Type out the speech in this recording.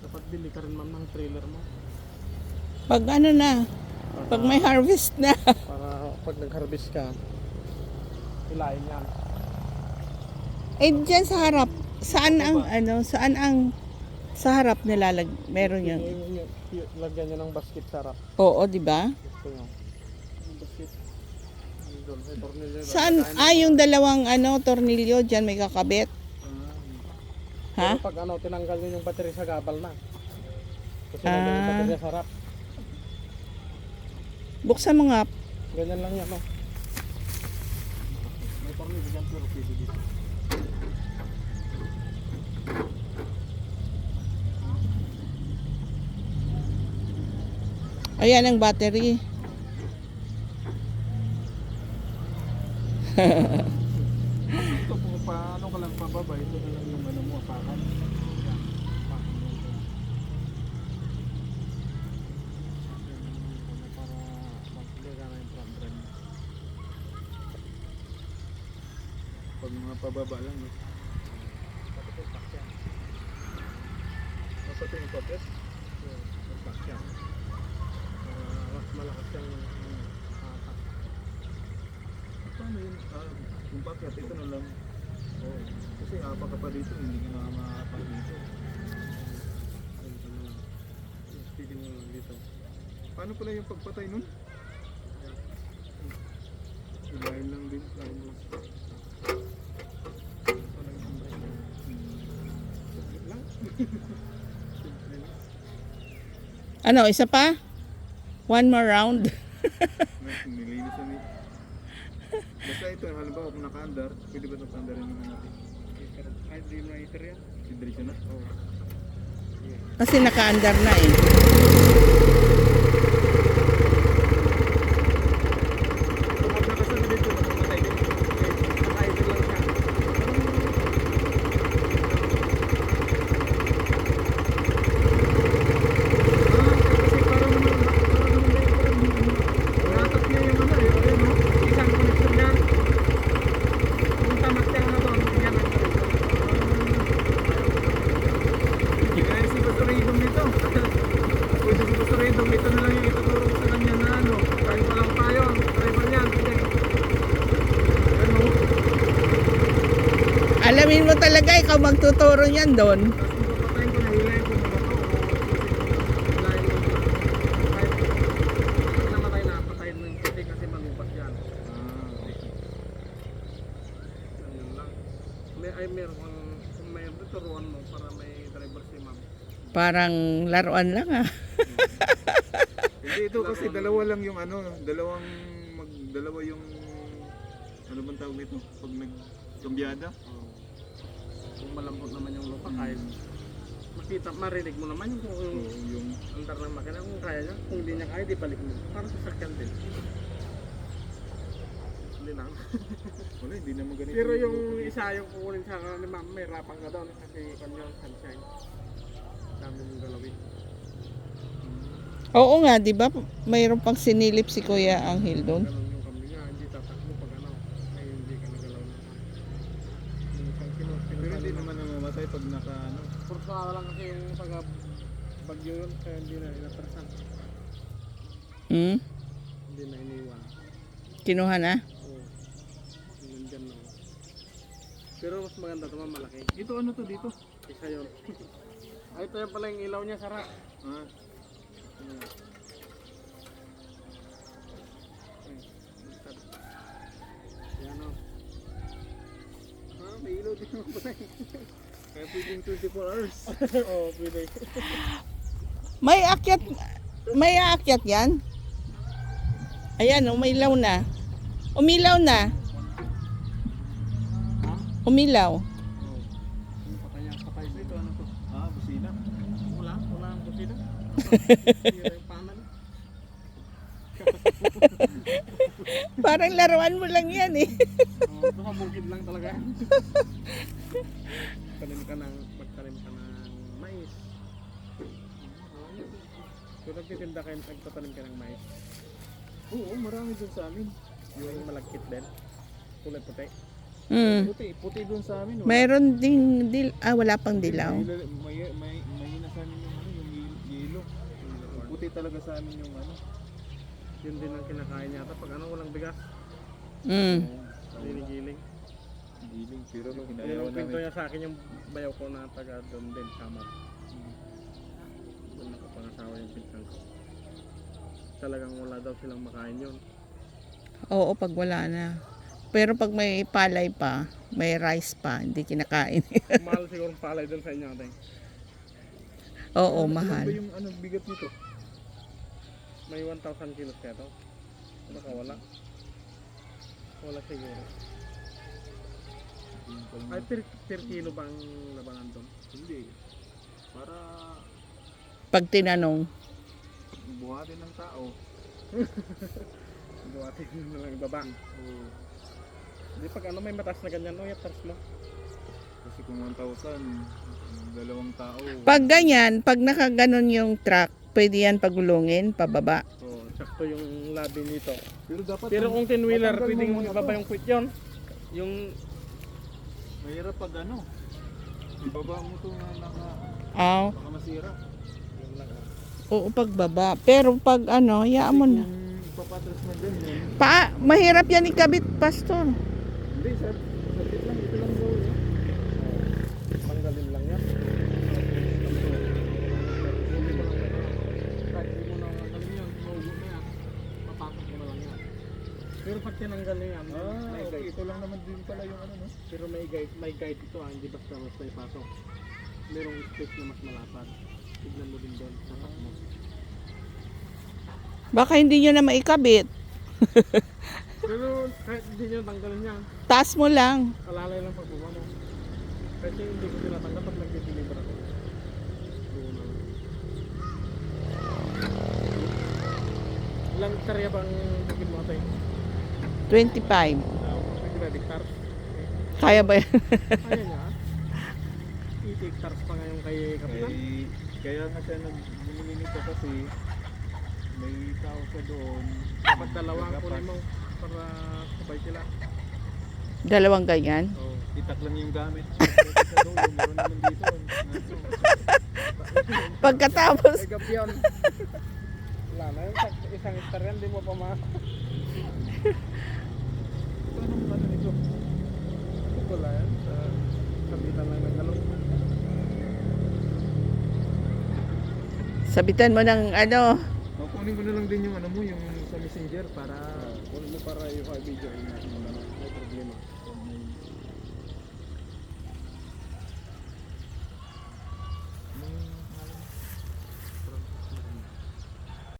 Dapat bili ka rin ma'am ng trailer mo. Pag ano na, pag may harvest na. Para pag nag-harvest ka, hilahin yan. Eh, dyan sa harap, saan ang, saan ang, sa harap meron yan. Lagyan nyo ng basket sa harap. Oo, di ba? Gusto nyo. Yung basket. Doon, may tornilyo. Saan, yung dalawang, tornilyo, dyan may kakabit. Ha? Pero pag tinanggal nyo yung battery sa gabal na. Kasi nandun yung battery sa harap. Buksan mo nga. Ganyan lang yan, no? May tornilyo dyan, pero pwede dito. Ayan ang battery. Ito po, paano ka lang pababa, ito na lang yung mo, apakan. Yan, apakan mo ito. Para magpiligan na yung front drive mo. Pag mga pababa lang, no? Tapos yung pack yan. Tapos yung packets, yung pack yan. Mas malakas yung atak. Paano yun? Yung packet, ito na lang. Oh, kasi apak ka pa dito, hindi ka na maapak dito. Ito na lang. Speeding mo lang dito. Paano pala yung pagpatay nun? Ilahin lang din. Ilahin lang. Parang yung brake. Simple lang. Simple lang. Ano, isa pa? One more round. Nilinis na basta ito, halimbawa kung naka-under, pwede ba itong under naman natin? Kahit di na heater yan? Diretso na? Oo. Kasi naka-under na eh. Kung pag nakasal dito, nakamatay din. Naka-heater lang siya. Kasi parang natak niya yung isang connection niya. Kung tamat siya na doon, hindi niya nag-connection. Hindi kaya si Pastor Idong dito. Pwede si Pastor Idong dito na lang yung ituturo ko sa kanya na tayo pa lang tayo, driver niyan. Ano? Alamin mo talaga, ikaw magtuturo niyan doon. Tapos kung papatayin ko, nahilayin ko mga to. Hilayin ko. Kahit namatay na, patayin mo yung puti kasi malupat yan. Ganyan lang. Meron kung may turuan mo para may driver si ma'am. Parang laruan lang ah. Hindi, ito kasi dalawa lang yung dalawa yung ano bang tawag nito pag nagkambyada. Kung malambot naman yung lupa, kahit marinig mo naman yung andar ng makina kung kaya niya. Kung hindi niya kaya, di balik mo. Para sa sakyan din. Hindi lang. Wala, hindi naman ganito. Pero yung isa yung kukunin sa ni ma'am, may rapang ka doon kasi kanya sunshine. Dami mong galawin. Oo nga, di ba? Mayroon pang sinilip si Kuya Anghel doon. Ganun yung kami niya, hindi tatakbo pag ay hindi ka nagalaw na. Pero hindi naman namamatay pag naka Pursa ka lang kasi yung taga bagyo yun, kaya hindi na inatrasan. Hmm? Hindi na iniwan. Kinuha na? Oo. Nandyan na. Pero mas maganda ito, malaki. Ito ano to dito? Isa yun. Ay, ito yung pala yung ilaw niya, sarap. Ah, Yan o. May ilaw din naman pala. kaya pwedeng 24 hours. Oo, pwede. May aakyat yan? Ayan, umilaw na. Umilaw na. Umilaw. Oo. Ano patay yan? Patay. Ito ano to? Ah, busina. Wala ang busina. Sira yung panel. Parang laruan mo lang yan eh. Ito sa bukid lang talaga. Magtanim ka ng mais. Kung nagtitinda kayo, nagtatanim ka ng mais. Oo, marami dun sa amin. Yung malagkit din. Kulay puti. Puti doon sa amin. Mayroon ding wala pang dilaw. Mahina sa amin yung ano, yung yelo. Yung puti talaga sa amin yung ano. Yun din ang kinakain yata pag ano walang bigas. Mm. Ginigiling. Giling, pero nung Yun inayawan ang kwento namin. niya sa akin yung bayaw ko na taga doon din, Samar. Doon nakapangasawa yung pinsan ko. Talagang wala daw silang makain yun. Oo, pag wala na. Pero pag may palay pa, may rice pa, hindi kinakain. Mahal siguro ang palay doon sa inyo ate. Oo, Ano ba mahal. yung ano, bigat nito? May 1,000 kilos kaya to. Baka wala. Wala siguro. Ay, per kilo ba ang labanan doon? Hindi. Para Pag tinanong, buhatin ng tao. Buhatin mo lang baba. Oo. Hindi pag ano may matas na ganyan, o yatars mo. Kasi kung 1,000, dalawang tao. pag ganyan, pag nakaganon yung truck, pwede yan pagulungin, pababa. So, sakto yung labi nito. Pero dapat Pero kung 10-wheeler, matanggal mo pwedeng muna ibaba to. yung quit yun. Yung, Mahirap pag ano. Ibaba mo to na Oh, baka masira. yun lang. oo, pagbaba. Pero pag ano, hayaan mo na. Kung papatras na din yun. Mahirap yan ikabit, pastor. Hindi, sabit lang. Ito lang daw. Tanggalin lang yan. Kahit hindi mo na tanggalin yan, maugo na yan. Papasok mo na lang yan. Pero pag tinanggal na yan, may Okay. guide. Ito lang naman din pala yung ano, no? Pero may guide ito hindi basta ipasok. Merong space na mas malapad. Tignan mo din doon, sasak mo. Baka hindi nyo na maikabit. Pero kahit hindi nyo tanggalin yan, Taas mo lang. alalay lang pag bumano. Kasi hindi ko tinatanggal pag nag-deliver ako. Doon na lang. Ilang karya bang bukid mo ate? 25. 25 hectares. Kaya ba yan? Kaya niya. 80 hectares pa ngayon kay Kapitan. Kaya nga siya nagbumili nito kasi may tao siya doon. Dapat dalawang kunin mo para sabay sila. Dalawang ganyan. Oh. Itak lang yung gamit. Sa dulo, meron naman dito. Pagkatapos, Ay gabi yun. Wala na yun. Isang hectare yan, di mo pa Paano ano nito? wala yan. Sabitan lang ng galong. sabitan mo ng ano, Kunin ko na lang din yung ano mo, yung sa messenger para Kunin mo para yung video.